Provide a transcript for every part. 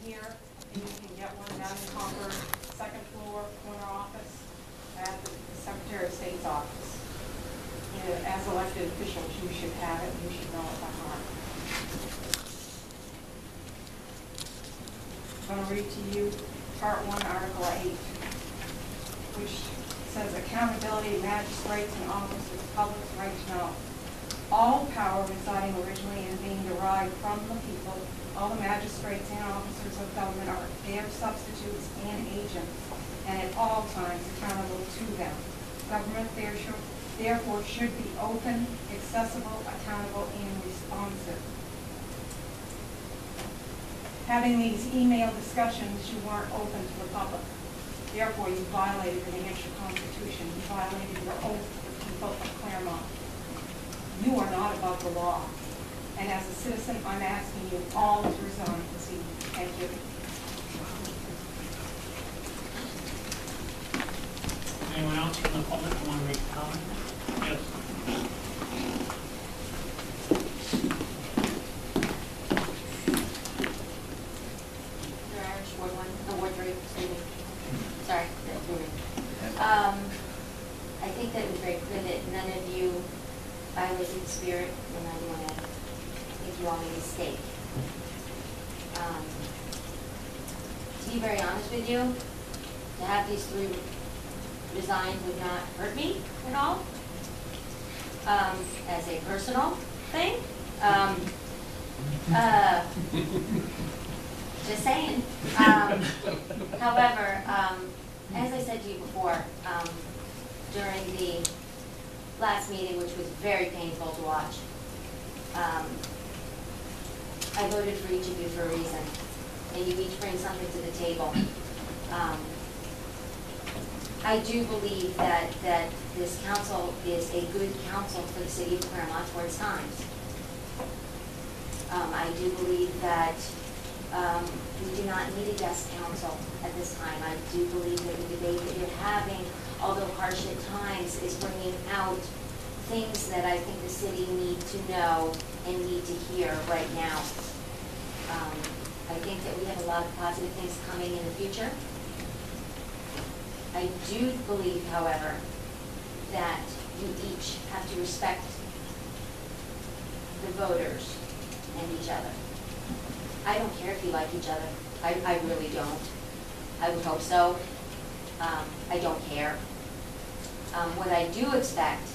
here, and you can get one down in Concord, second floor, corner office, at the Secretary of State's office. As elected officials, you should have it, you should know it by heart. I'm going to read to you Part 1, Article 8, which says accountability of magistrates and officers, public's right to know. All power residing originally and being derived from the people, all the magistrates and officers of government are their substitutes and agents, and at all times accountable to them. Government therefore should be open, accessible, accountable, and responsive. Having these email discussions, you weren't open to the public. Therefore, you violated the New Hampshire Constitution. You violated your oath to the people of Claremont. You are not above the law. And as a citizen, I'm asking you all to resign this evening. Thank you. Anyone else from the public who want to make a comment? Yes. Ward 3, excuse me. Sorry, that's me. I think that it was very clear that none of you violated the spirit, and I want to give you all made a mistake. To be very honest with you, to have these 3 resign would not hurt me at all. As a personal thing. Just saying. However, as I said to you before, during the last meeting, which was very painful to watch, I voted for each of you for a reason, and you each bring something to the table. I do believe that this council is a good council for the city of Claremont towards times. I do believe that we do not need a guest council at this time. I do believe that the debate that you're having, although harsh at times, is bringing out things that I think the city need to know and need to hear right now. I think that we have a lot of positive things coming in the future. I do believe, however, that you each have to respect the voters and each other. I don't care if you like each other. I really don't. I would hope so. I don't care. What I do expect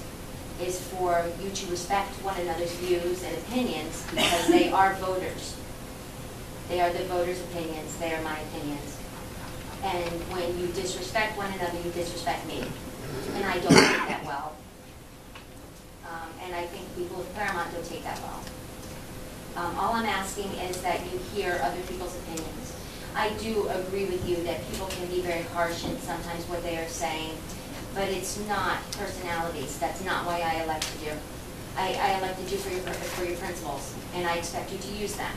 is for you to respect one another's views and opinions, because they are voters. They are the voters' opinions. They are my opinions. And when you disrespect one another, you disrespect me. And I don't take that well. And I think people of Claremont don't take that well. All I'm asking is that you hear other people's opinions. I do agree with you that people can be very harsh in sometimes what they are saying, but it's not personalities. That's not why I elected you. I elected you for your principles, and I expect you to use them.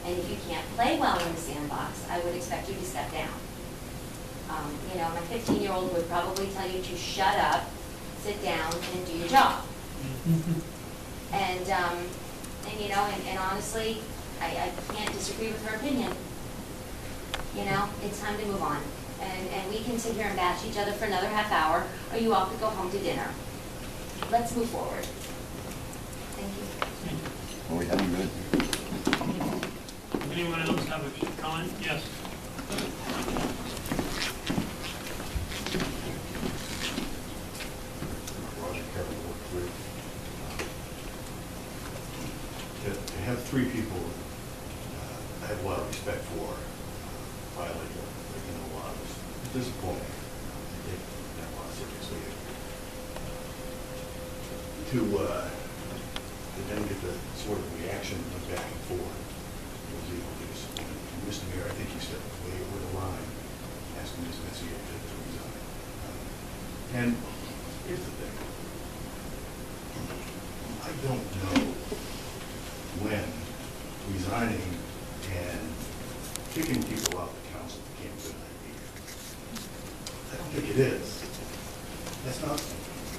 And if you can't play well in the sandbox, I would expect you to step down. You know, my 15-year-old would probably tell you to shut up, sit down, and do your job. And you know, and honestly, I can't disagree with her opinion. You know, it's time to move on. And we can sit here and bash each other for another half hour, or you all could go home to dinner. Let's move forward. Thank you. Well, we haven't good. Anyone else have a comment? Yes. To have 3 people I have a lot of respect for violating the law is disappointing. I take that law seriously. To then get the sort of reaction of back and forth was equally disappointing. Mr. Mayor, I think you stepped way over the line asking Ms. Mitzi to resign. And here's the thing. I don't know when resigning and kicking people out of the council became a good idea. I don't think it is. That's not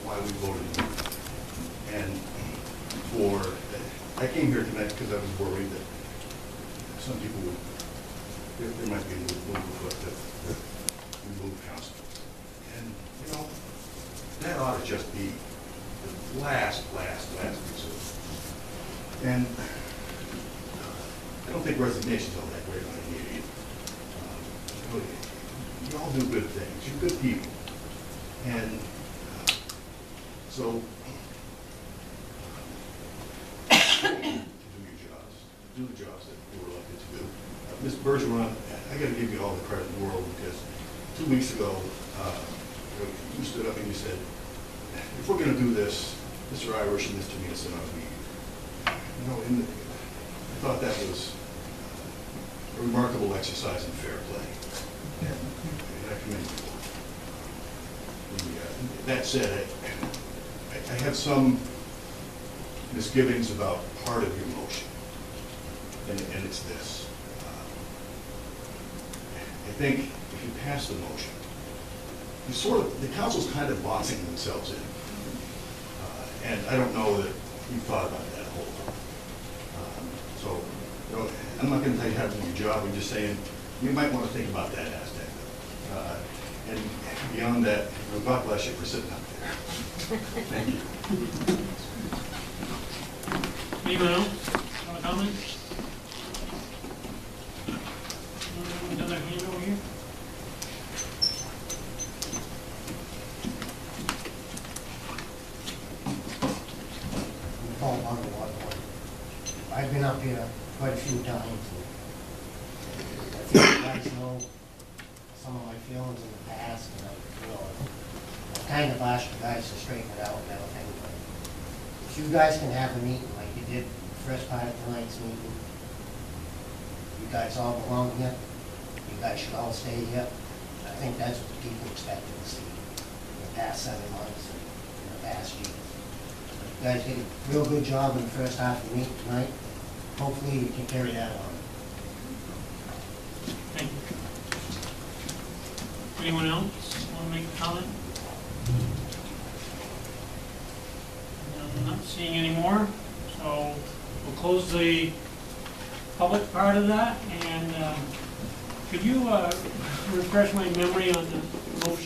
why we voted. And I came here tonight because I was worried that some people would there might be a move afoot to remove constables. And, you know, that ought to just be the last resort. And I don't think resignation's all that great on it either. You know, you all do good things. You're good people. And so, do the jobs that you were elected to do. Ms. Bergeron, I got to give you all the credit in the world because 2 weeks ago, you stood up and you said, if we're going to do this, Mr. Irish and Mr. Nielsen ought to be, you know, I thought that was a remarkable exercise in fair play. And I commend you. That said, I have some misgivings about part of your motion, and it's this. I think if you pass the motion, the council's kind of boxing themselves in. And I don't know that you've thought about that a whole lot. So, you know, I'm not going to tell you how to do your job. I'm just saying you might want to think about that aspect of it. And beyond that, you know, God bless you for sitting up there. Thank you. Anyone else want to comment? Another hand over here? Paul Water. I've been up here quite a few times. I think you guys know some of my feelings in the past, and I've kind of asked you guys to straighten it out and everything. But if you guys can have a meeting like you did the first part of tonight's meeting, you guys all belong here. You guys should all stay here. I think that's what the people expected to see in the past 7 months and in the past year. You guys did a real good job in the first half of the meeting tonight. Hopefully you can carry that on. Thank you. Anyone else want to make a comment? I'm not seeing any more, so we'll close the public part of that. And could you refresh my memory on the motion?